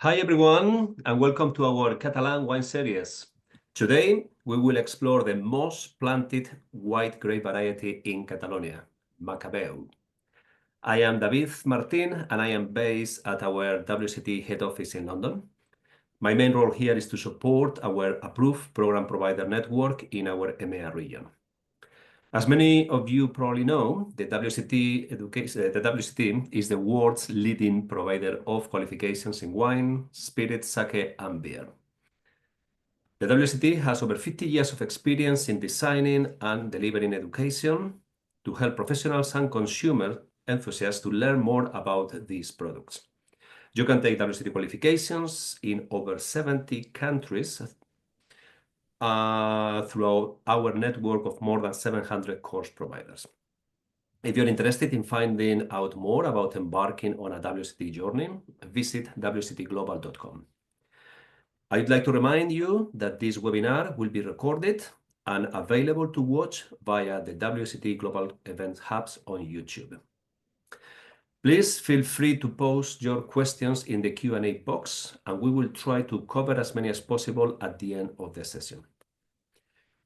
Hi everyone, and welcome to our Catalan wine series. Today, we will explore the most planted white grape variety in Catalonia, Macabeu. I am David Martin, and I am based at our WSET head office in London. My main role here is to support our approved program provider network in our EMEA region. As many of you probably know, the WSET is the world's leading provider of qualifications in wine, spirits, sake, and beer. The WSET has over 50 years of experience in designing and delivering education to help professionals and consumer enthusiasts to learn more about these products. You can take WSET qualifications in over 70 countries throughout our network of more than 700 course providers. If you're interested in finding out more about embarking on a WSET journey, visit wsetglobal.com. I'd like to remind you that this webinar will be recorded and available to watch via the WSET Global Events Hubs on YouTube. Please feel free to post your questions in the Q&A box, and we will try to cover as many as possible at the end of the session.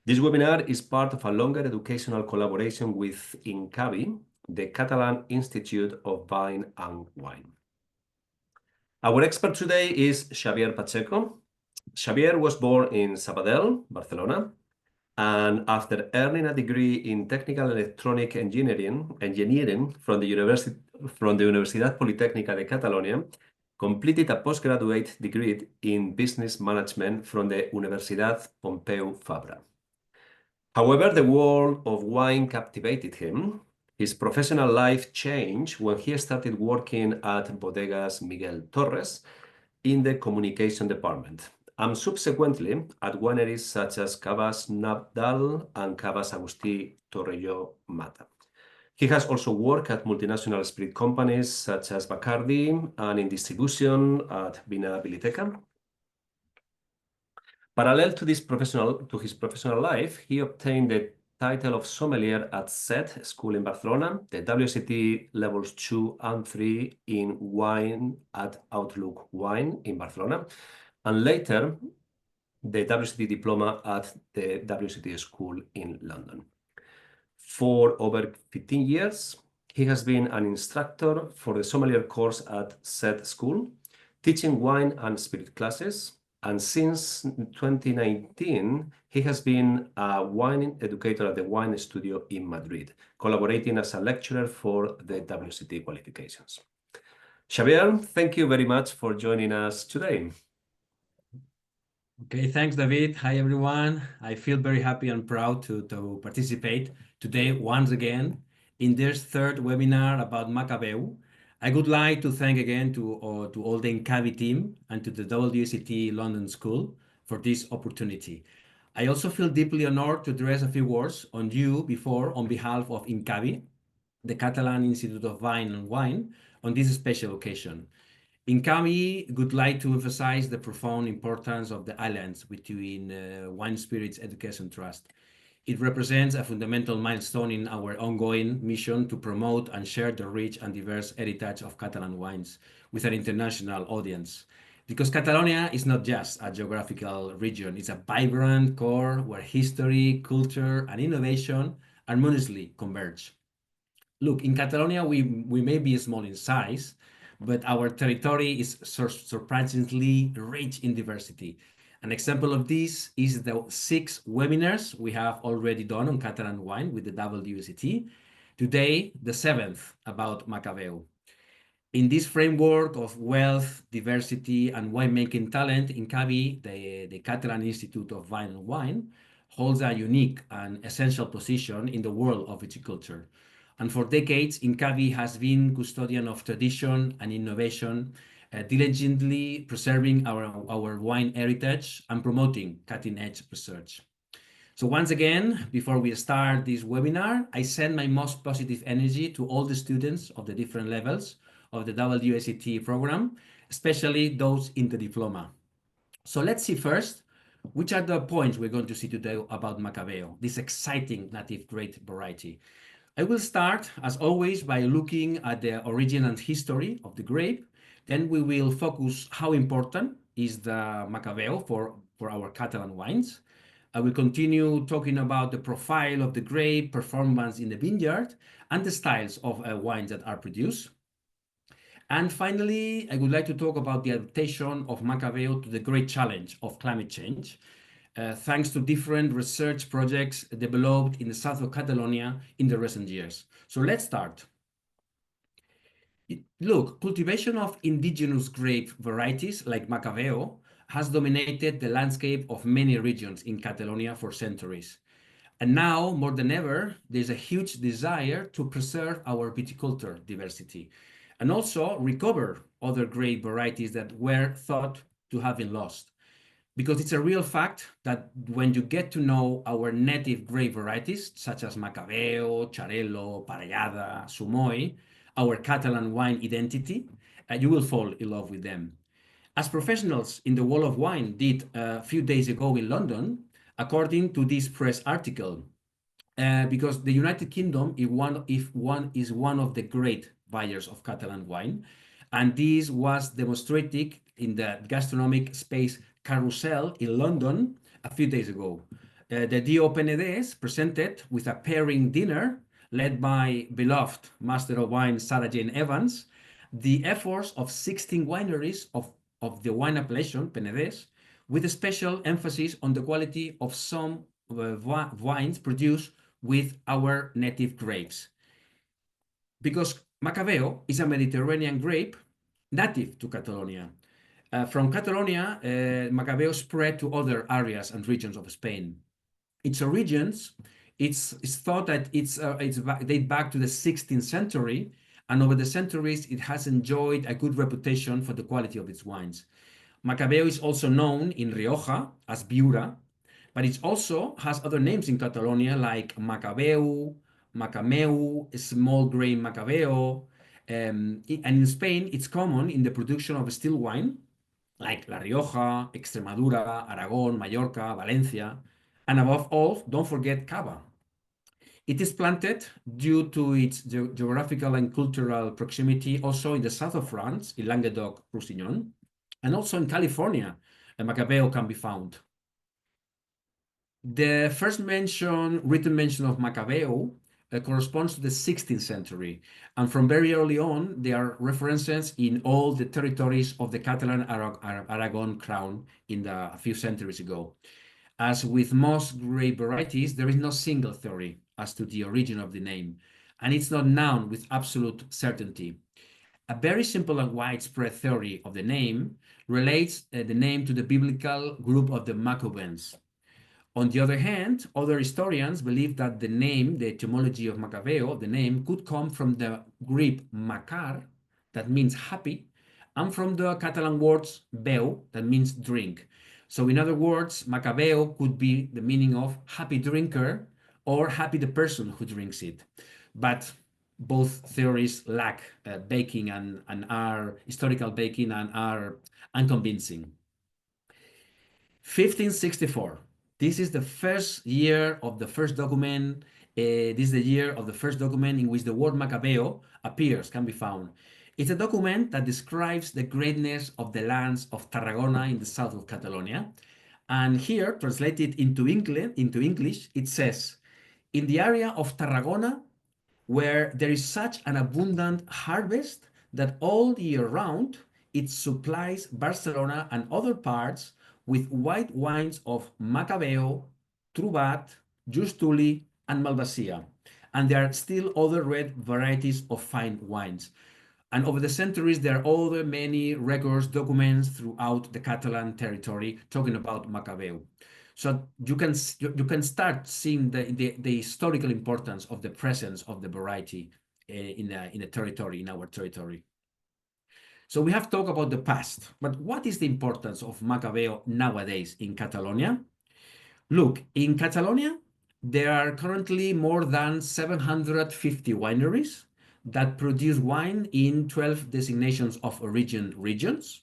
This webinar is part of a longer educational collaboration with INCAVI, the Catalan Institute of Vine and Wine. Our expert today is Xavier Pacheco. Xavier was born in Sabadell, Barcelona, and after earning a degree in technical electronic engineering from the Universidad Politécnica de Catalonia, completed a postgraduate degree in business management from the Universidad Pompeu Fabra. However, the world of wine captivated him. His professional life changed when he started working at Bodegas Miguel Torres in the communication department, and subsequently at wineries such as Cavas Nabdal and Cavas Agustí Torrelló Mata. He has also worked at multinational spirit companies such as Bacardi and in distribution at Vina Biliteca. Parallel to his professional life, he obtained the title of sommelier at SET School in Barcelona, the WSET levels 2 and 3 in wine at Outlook Wine in Barcelona, and later the WSET diploma at the WSET School in London. For over 15 years, he has been an instructor for the sommelier course at SET School, teaching wine and spirit classes. And since 2019, he has been a wine educator at the Wine Studio in Madrid, collaborating as a lecturer for the WSET qualifications. Xavier, thank you very much for joining us today. Okay, thanks, David. Hi, everyone. I feel very happy and proud to participate today once again in this third webinar about Macabeu. I would like to thank again to all the INCAVI team and to the WSET London School for this opportunity. I also feel deeply honored to address a few words on behalf of INCAVI, the Catalan Institute of Vine and Wine, on this special occasion. INCAVI would like to emphasize the profound importance of the alliance between Wine Spirits Education Trust. It represents a fundamental milestone in our ongoing mission to promote and share the rich and diverse heritage of Catalan wines with an international audience. Because Catalonia is not just a geographical region, it's a vibrant core where history, culture, and innovation harmoniously converge. Look, in Catalonia, we may be small in size, but our territory is surprisingly rich in diversity. An example of this is the 6 webinars we have already done on Catalan wine with the WSET. Today, the 7th about Macabeu. In this framework of wealth, diversity, and winemaking talent, INCAVI, the Catalan Institute of Vine and Wine, holds a unique and essential position in the world of viticulture. And for decades, INCAVI has been custodian of tradition and innovation, diligently preserving our wine heritage and promoting cutting-edge research. So once again, before we start this webinar, I send my most positive energy to all the students of the different levels of the WSET program, especially those in the diploma. So let's see first, which are the points we're going to see today about Macabeu, this exciting native grape variety. I will start, as always, by looking at the origin and history of the grape, Then we will focus how important is the Macabeu for our Catalan wines. I will continue talking about the profile of the grape, performance in the vineyard, and the styles of wines that are produced. And finally, I would like to talk about the adaptation of Macabeu to the great challenge of climate change, thanks to different research projects developed in the south of Catalonia in the recent years. So let's start. Look, cultivation of indigenous grape varieties like Macabeu has dominated the landscape of many regions in Catalonia for centuries. And now, more than ever, there's a huge desire to preserve our viticulture diversity and also recover other grape varieties that were thought to have been lost. Because it's a real fact that when you get to know our native grape varieties, such as Macabeu, Xarel·lo, Parellada, Sumoy, our Catalan wine identity, you will fall in love with them. As professionals in the world of wine did a few days ago in London, according to this press article, because the United Kingdom is one of the great buyers of Catalan wine, and this was demonstrated in the gastronomic space Carousel in London a few days ago. The DO Penedès presented with a pairing dinner led by beloved Master of Wine Sarah Jane Evans, the efforts of 16 wineries of the wine appellation Penedès, with a special emphasis on the quality of some wines produced with our native grapes. Because Macabeu is a Mediterranean grape native to Catalonia. From Catalonia, Macabeu spread to other areas and regions of Spain. Its origins, it's thought that it's date back to the 16th century, and over the centuries, it has enjoyed a good reputation for the quality of its wines. Macabeu is also known in Rioja as Viura, but it also has other names in Catalonia like Macabeu, Macameu, small grain Macabeu, and in Spain, it's common in the production of still wine like La Rioja, Extremadura, Aragon, Mallorca, Valencia, and above all, don't forget Cava. It is planted due to its geographical and cultural proximity also in the south of France, in Languedoc-Roussillon, and also in California, Macabeu can be found. The first written mention of Macabeu corresponds to the 16th century, and from very early on, there are references in all the territories of the Catalan Aragon crown a few centuries ago. As with most grape varieties, there is no single theory as to the origin of the name, and it's not known with absolute certainty. A very simple and widespread theory of the name relates the name to the biblical group of the Macabeans. On the other hand, other historians believe that the name, the etymology of Macabeu, the name could come from the Greek macar, that means happy, and from the Catalan words beu, that means drink. So in other words, Macabeu could be the meaning of happy drinker or happy the person who drinks it. But both theories lack backing and are historical backing and are unconvincing. 1564. This is the first year of the first document. This is the year of the first document in which the word Macabeu can be found. It's a document that describes the greatness of the lands of Tarragona in the south of Catalonia. And here, translated into English, it says, in the area of Tarragona, where there is such an abundant harvest that all year round, it supplies Barcelona and other parts with white wines of Macabeu, Trubat, Justuli, and Malvasia. And there are still other red varieties of fine wines. And over the centuries, there are other many records, documents throughout the Catalan territory talking about Macabeu. So you can start seeing the historical importance of the presence of the variety in our territory. So we have talked about the past, but what is the importance of Macabeu nowadays in Catalonia? Look, in Catalonia, there are currently more than 750 wineries that produce wine in 12 designations of origin regions,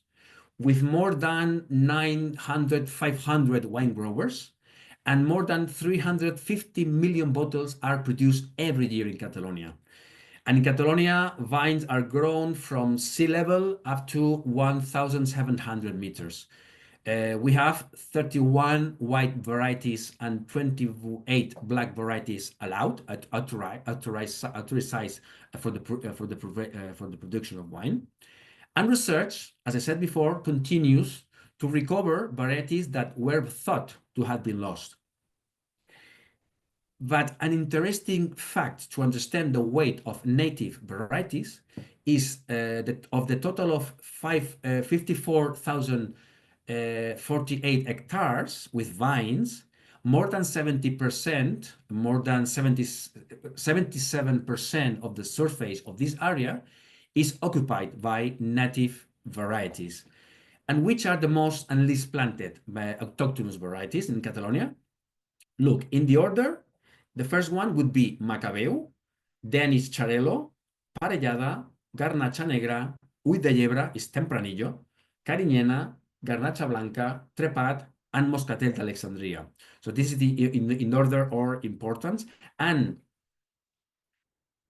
with more than 500 wine growers, and more than 350 million bottles are produced every year in Catalonia. And in Catalonia, vines are grown from sea level up to 1,700 meters. We have 31 white varieties and 28 black varieties allowed, authorized for the production of wine. And research, as I said before, continues to recover varieties that were thought to have been lost. But an interesting fact to understand the weight of native varieties is that of the total of 54,048 hectares with vines, more than 70%, more than 77% of the surface of this area is occupied by native varieties. And which are the most and least planted autochthonous varieties in Catalonia? Look, in the order, the first one would be Macabeu, then is Xarel·lo, Parellada, Garnacha Negra, Ull de Llebre is Tempranillo, Carinyena, Garnacha Blanca, Trepat, and Moscatel d'Alexandria. So this is in order or importance. And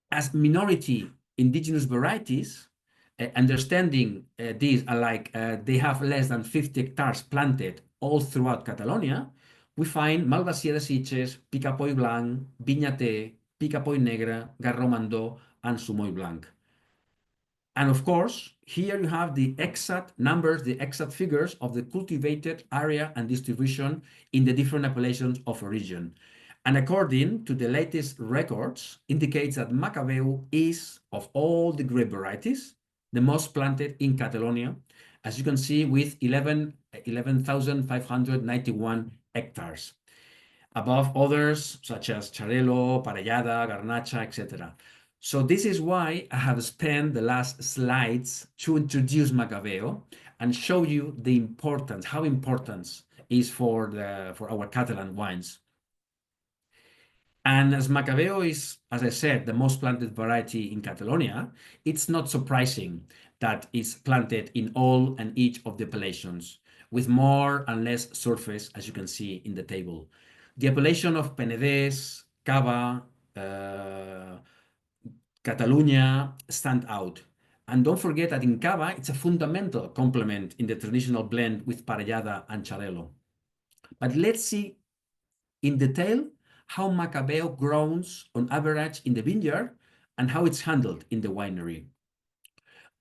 as minority indigenous varieties, understanding these are like they have less than 50 hectares planted all throughout Catalonia, we find Malvasia de Sitges, Picapoll Blanc, Vinyater, Picapoll Negre, Garromandó, and Sumoll Blanc. And of course, here you have the exact numbers, the exact figures of the cultivated area and distribution in the different appellations of origin. And according to the latest records, indicates that Macabeu is, of all the grape varieties, the most planted in Catalonia, as you can see, with 11,591 hectares, above others such as Xarel·lo, Parellada, Garnacha, etc. So this is why I have spent the last slides to introduce Macabeu and show you the importance, how important is for our Catalan wines. And as Macabeu is, as I said, the most planted variety in Catalonia, it's not surprising that it's planted in all and each of the appellations, with more and less surface, as you can see in the table. The appellation of Penedès, Cava, Catalonia stand out. And don't forget that in Cava, it's a fundamental complement in the traditional blend with Parellada and Xarel·lo. But let's see in detail how Macabeu grows on average in the vineyard and how it's handled in the winery.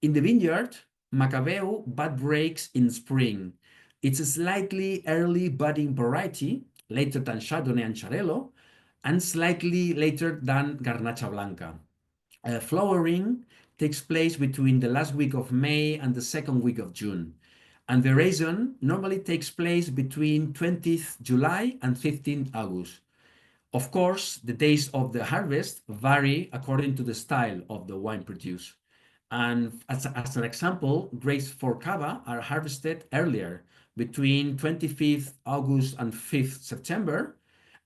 In the vineyard, Macabeu bud breaks in spring. It's a slightly early budding variety, later than Chardonnay and Xarel·lo, and slightly later than Garnacha Blanca. Flowering takes place between the last week of May and the second week of June. And veraison normally takes place between 20th July and 15th August. Of course, the days of the harvest vary according to the style of the wine produced. And as an example, grapes for Cava are harvested earlier, between 25th August and 5th September,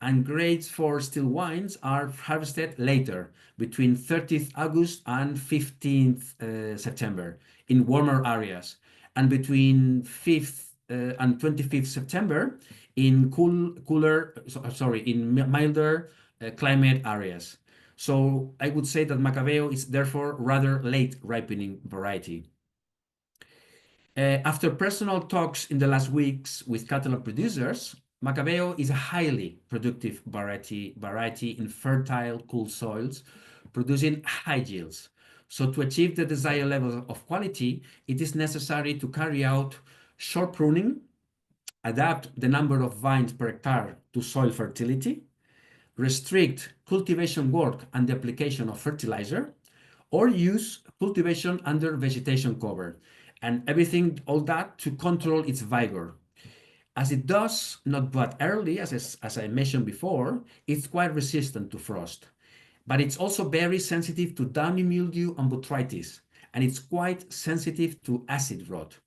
and grapes for still wines are harvested later, between 30th August and 15th September, in warmer areas, and between 5th and 25th September in milder climate areas. So I would say that Macabeu is therefore rather late ripening variety. After personal talks in the last weeks with Catalan producers, Macabeu is a highly productive variety in fertile, cool soils, producing high yields. So to achieve the desired level of quality, it is necessary to carry out short pruning, adapt the number of vines per hectare to soil fertility, restrict cultivation work and the application of fertilizer, or use cultivation under vegetation cover, and all that to control its vigor. As it does not bud early, as I mentioned before, it's quite resistant to frost. But it's also very sensitive to downy mildew and botrytis, and it's quite sensitive to acid rot.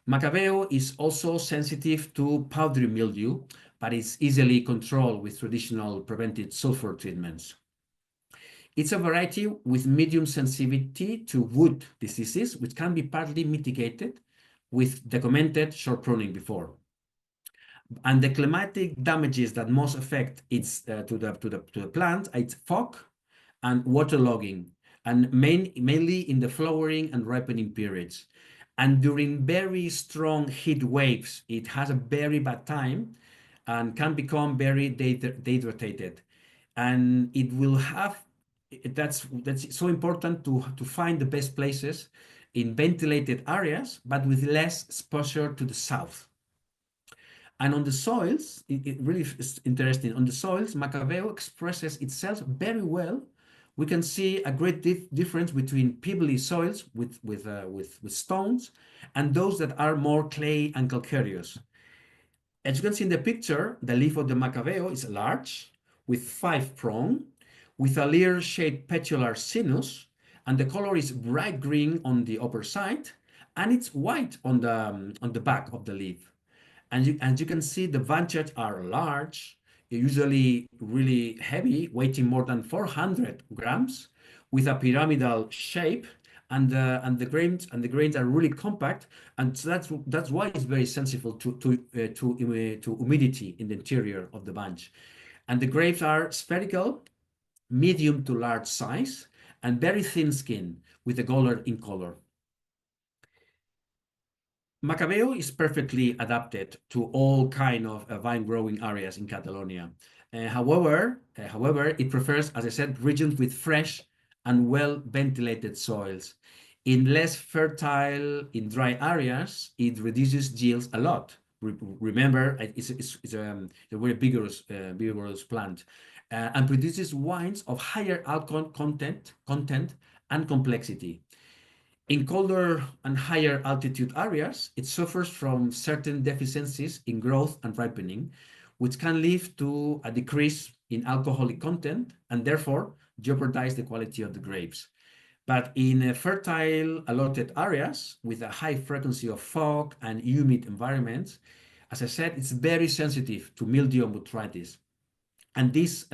Macabeu is also sensitive to powdery mildew, but it's easily controlled with traditional preventive sulfur treatments. It's a variety with medium sensitivity to wood diseases, which can be partly mitigated with documented short pruning before. And the climatic damages that most affect its to the plant, it's fog and waterlogging, and mainly in the flowering and ripening periods. And during very strong heat waves, it has a very bad time and can become very dehydrated. And it will have, that's so important to find the best places in ventilated areas, but with less exposure to the south. And on the soils, it really is interesting. On the soils, Macabeu expresses itself very well. We can see a great difference between pebbly soils with stones and those that are more clay and calcareous. As you can see in the picture, the leaf of the Macabeu is large, with 5 prongs, with a lyre-shaped pedular sinus, and the color is bright green on the upper side, and it's white on the back of the leaf. And as you can see, the branches are large, usually really heavy, weighing more than 400 grams, with a pyramidal shape, and the grains are really compact, and so that's why it's very sensitive to humidity in the interior of the bunch. And the grapes are spherical, medium to large size, and very thin skin with the color in color. Macabeu is perfectly adapted to all kind of vine growing areas in Catalonia. However, it prefers, as I said, regions with fresh and well ventilated soils. In less fertile, in dry areas, it reduces yields a lot. Remember, it's a very vigorous plant, and produces wines of higher alcohol content and complexity. In colder and higher altitude areas, it suffers from certain deficiencies in growth and ripening, which can lead to a decrease in alcoholic content and therefore jeopardize the quality of the grapes. But in fertile, allotted areas with a high frequency of fog and humid environments, as I said, it's very sensitive to mildew and botrytis. And these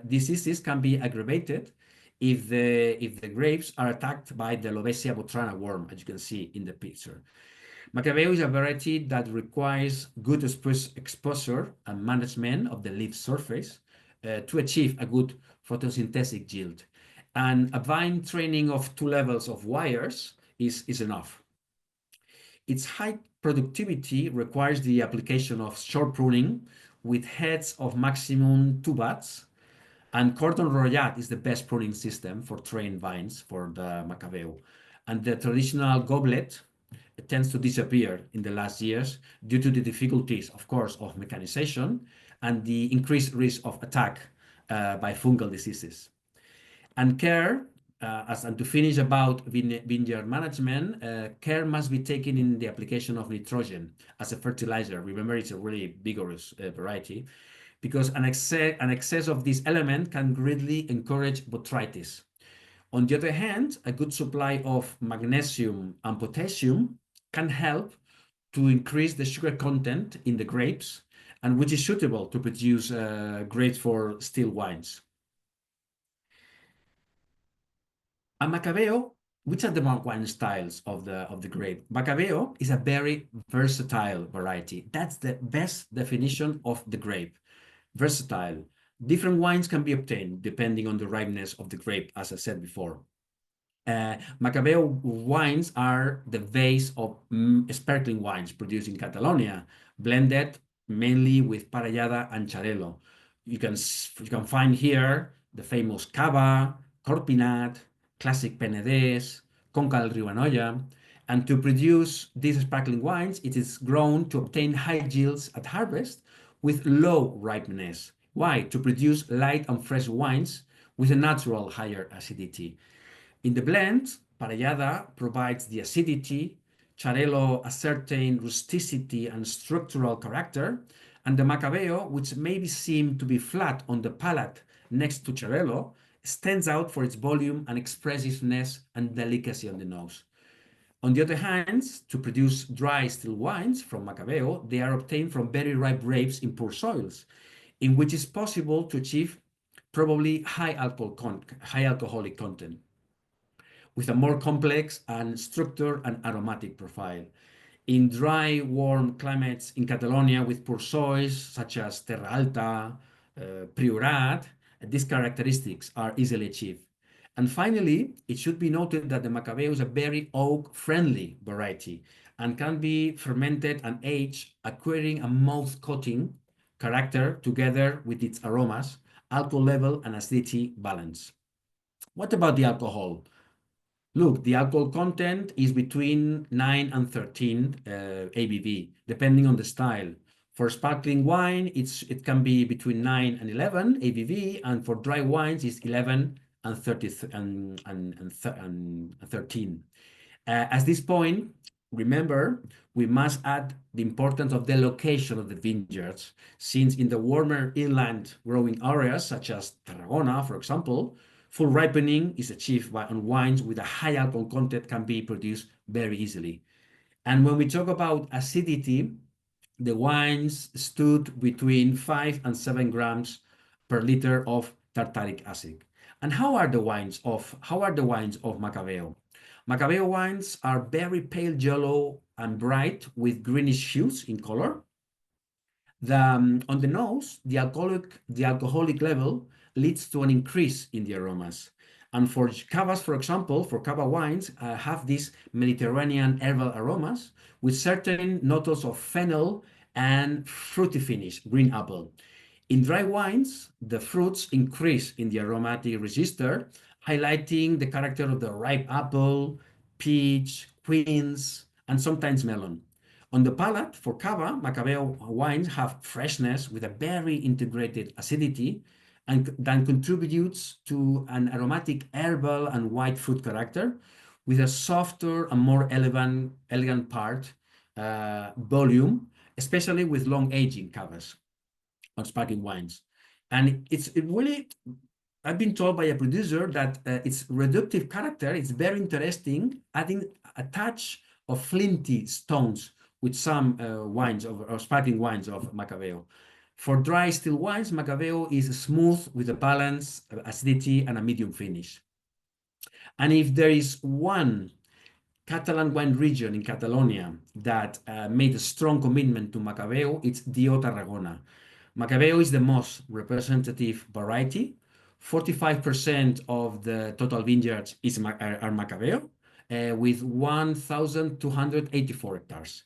diseases can be aggravated if the grapes are attacked by the Lobesia botrana worm, as you can see in the picture. Macabeu is a variety that requires good exposure and management of the leaf surface to achieve a good photosynthetic yield. And a vine training of 2 levels of wires is enough. Its high productivity requires the application of short pruning with heads of maximum 2 buds, and cordon royat is the best pruning system for trained vines for the Macabeu. And the traditional goblet tends to disappear in the last years due to the difficulties, of course, of mechanization and the increased risk of attack by fungal diseases. And care, and to finish about vineyard management, care must be taken in the application of nitrogen as a fertilizer. Remember, it's a really vigorous variety, because an excess of this element can greatly encourage botrytis. On the other hand, a good supply of magnesium and potassium can help to increase the sugar content in the grapes, and which is suitable to produce grapes for still wines. And Macabeu, which are the wine styles of the grape? Macabeu is a very versatile variety. That's the best definition of the grape. Versatile. Different wines can be obtained depending on the ripeness of the grape, as I said before. Macabeu wines are the base of sparkling wines produced in Catalonia, blended mainly with parellada and xarel·lo. You can find here the famous cava, corpinat, classic Penedès, conca del Riu. And to produce these sparkling wines, it is grown to obtain high yields at harvest with low ripeness. Why? To produce light and fresh wines with a natural higher acidity. In the blend, parellada provides the acidity, xarel·lo a certain rusticity and structural character, and the Macabeu, which maybe seem to be flat on the palate next to xarel·lo, stands out for its volume and expressiveness and delicacy on the nose. On the other hand, to produce dry still wines from Macabeu, they are obtained from very ripe grapes in poor soils, in which is possible to achieve probably high alcoholic content, with a more complex and structured and aromatic profile. In dry, warm climates in Catalonia with poor soils, such as Terra Alta, Priorat, these characteristics are easily achieved. And finally, it should be noted that the Macabeu is a very oak-friendly variety and can be fermented and aged, acquiring a mouth-coating character together with its aromas, alcohol level, and acidity balance. What about the alcohol? Look, the alcohol content is between 9 and 13 ABV, depending on the style. For sparkling wine, it can be between 9 and 11 ABV, and for dry wines, it's 11 and 30 and 13. At this point, remember, we must add the importance of the location of the vineyards, since in the warmer inland growing areas, such as Tarragona, for example, full ripening is achieved on wines with a high alcohol content can be produced very easily. And when we talk about acidity, the wines stood between 5 and 7 grams per liter of tartaric acid. And how are the wines of Macabeu? Macabeu wines are very pale yellow and bright with greenish hues in color. On the nose, the alcoholic level leads to an increase in the aromas. And for cavas, for example, for cava wines, have these Mediterranean herbal aromas with certain notes of fennel and fruity finish, green apple. In dry wines, the fruits increase in the aromatic register, highlighting the character of the ripe apple, peach, quince, and sometimes melon. On the palate, for cava, Macabeu wines have freshness with a very integrated acidity and that contributes to an aromatic herbal and white fruit character with a softer and more elegant volume, especially with long aging cavas on sparkling wines. And I've been told by a producer that its reductive character is very interesting, adding a touch of flinty stones with some wines or sparkling wines of Macabeu. For dry still wines, Macabeu is smooth with a balance, acidity, and a medium finish. And if there is one Catalan wine region in Catalonia that made a strong commitment to Macabeu, it's Dio Tarragona. Macabeu is the most representative variety. 45% of the total vineyards are Macabeu, with 1,284 hectares.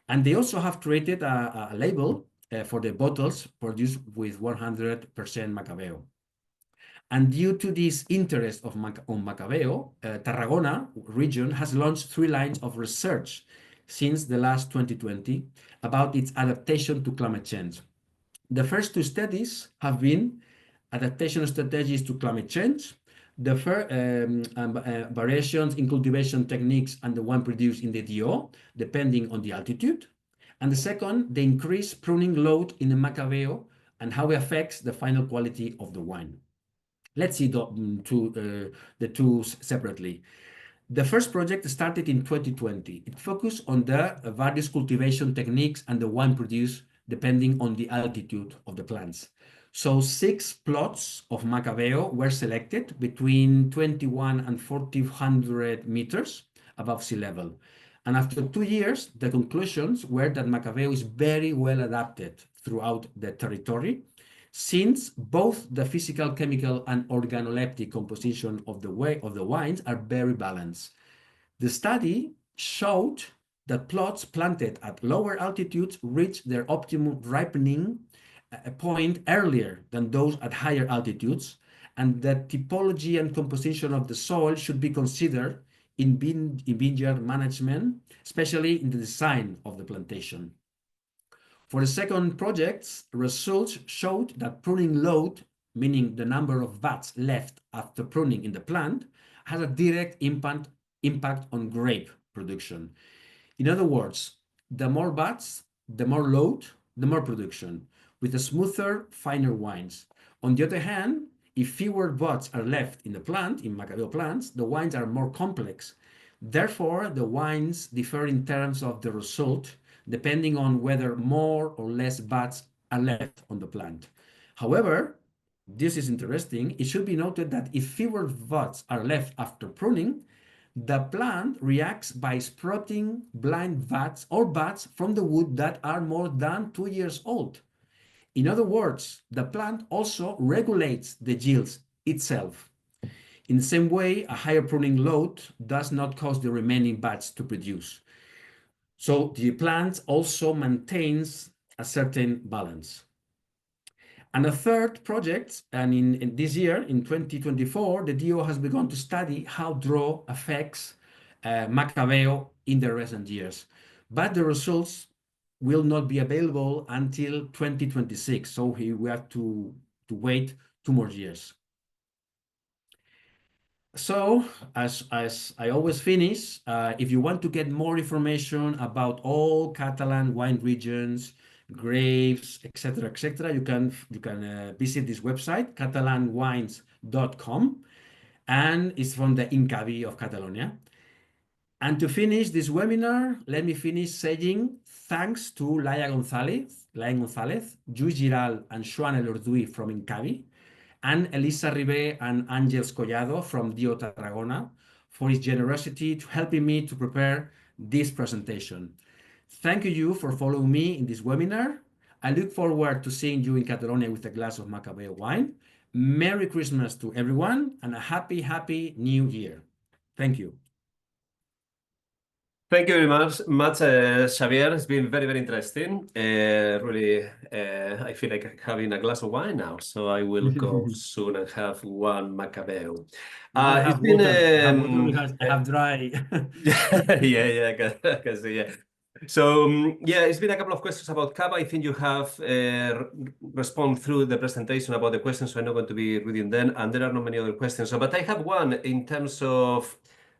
And they also have created a label for the bottles produced with 100% Macabeu. And due to this interest on Macabeu, Tarragona region has launched 3 lines of research since the last 2020 about its adaptation to climate change. The first 2 studies have been adaptation strategies to climate change, the variations in cultivation techniques and the one produced in the DO, depending on the altitude. And the second, the increased pruning load in the Macabeu and how it affects the final quality of the wine. Let's see the two separately. The first project started in 2020. It focused on the various cultivation techniques and the wine produced depending on the altitude of the plants. So 6 plots of Macabeu were selected between 21 and 4,000 meters above sea level. And after 2 years, the conclusions were that Macabeu is very well adapted throughout the territory, since both the physical, chemical, and organoleptic composition of the wines are very balanced. The study showed that plots planted at lower altitudes reach their optimum ripening point earlier than those at higher altitudes, and that typology and composition of the soil should be considered in vineyard management, especially in the design of the plantation. For the second project, results showed that pruning load, meaning the number of buds left after pruning in the plant, has a direct impact on grape production. In other words, the more buds, the more load, the more production, with a smoother, finer wines. On the other hand, if fewer buds are left in the plant, in Macabeu plants, the wines are more complex. Therefore, the wines differ in terms of the result, depending on whether more or less buds are left on the plant. However, this is interesting. It should be noted that if fewer buds are left after pruning, the plant reacts by sprouting blind buds or buds from the wood that are more than 2 years old. In other words, the plant also regulates the yields itself. In the same way, a higher pruning load does not cause the remaining batch to produce. So the plant also maintains a certain balance. And a third project, and in this year, in 2024, the DO has begun to study how drought affects Macabeu in the recent years. But the results will not be available until 2026. So we have to wait 2 more years. So, as I always finish, if you want to get more information about all Catalan wine regions, grapes, etc., you can visit this website, catalanwines.com, and it's from the INCAVI of Catalonia. And to finish this webinar, let me finish saying thanks to Laia González, Lluís Giral, and Joan Elorduy from INCAVI, and Elisa Ribé and Àngels Collado from DO Tarragona for his generosity to helping me to prepare this presentation. Thank you for following me in this webinar. I look forward to seeing you in Catalonia with a glass of Macabeu wine. Merry Christmas to everyone and a happy New Year. Thank you. Thank you very much, Xavier. It's been very interesting. Really, I feel like having a glass of wine now, so I will go soon and have one Macabeu. It's been water because I have dry. yeah, I can see, yeah. So yeah, it's been a couple of questions about Cava. I think you have responded through the presentation about the questions, so I'm not going to be reading them, and there are not many other questions. So, but I have one in terms of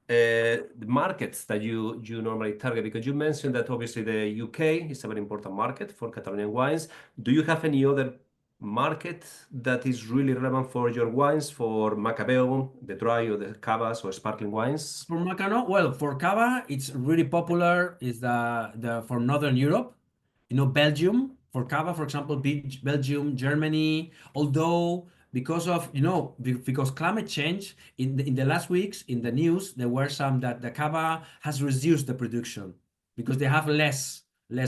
the markets that you normally target, because you mentioned that obviously the UK is a very important market for Catalonian wines. Do you have any other market that is really relevant for your wines, for Macabeu, the dry or the cavas or sparkling wines? For Macano, well, for cava, it's really popular. Is the for Northern Europe, Belgium for cava, for example, Belgium, Germany. Although because of because climate change in the last weeks in the news there were some that the cava has reduced the production because they have less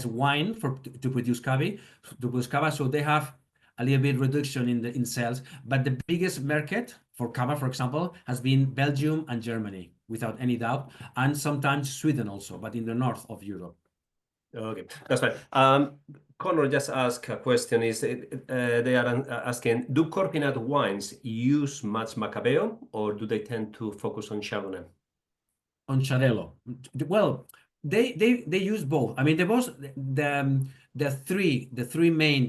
wine to produce cava, so they have a little bit reduction in sales. But the biggest market for cava, for example, has been Belgium and Germany, without any doubt, and sometimes Sweden also, but in the north of Europe. Okay, that's fine. Connor just asked a question. They are asking, do Corpinat wines use much Macabeu, or do they tend to focus on Chardonnay? On Xarel·lo. Well, they use both. I mean, the three main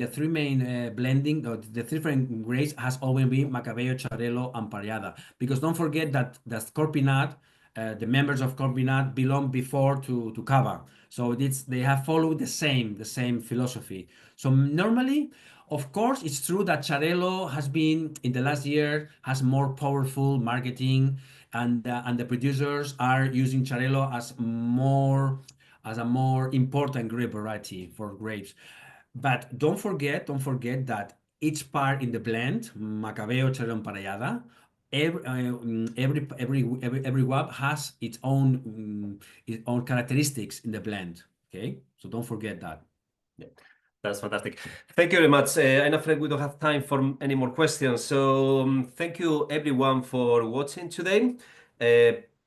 blending, the three different grades has always been Macabeu, Xarel·lo, and Parellada. Because don't forget that Corpinat, the members of Corpinat belong before to Cava. So they have followed the same philosophy. So normally, of course, it's true that Xarel·lo has been in the last year has more powerful marketing, and the producers are using Xarel·lo as a more important grape variety for grapes. But don't forget that each part in the blend, Macabeu, Xarel·lo, and Parellada, every WAP has its own characteristics in the blend. Okay, so don't forget that. Yeah, that's fantastic. Thank you very much. I'm afraid we don't have time for any more questions. So thank you everyone for watching today.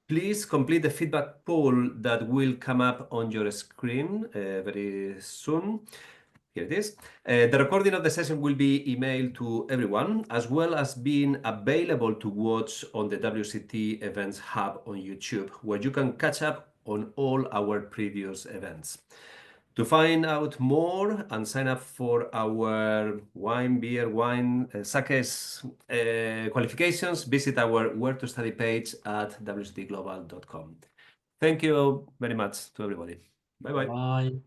Please complete the feedback poll that will come up on your screen very soon. Here it is. The recording of the session will be emailed to everyone, as well as being available to watch on the WSET Events Hub on YouTube, where you can catch up on all our previous events. To find out more and sign up for our sakes qualifications, visit our Where to Study page at wsetglobal.com. Thank you very much to everybody. Bye-bye. Bye.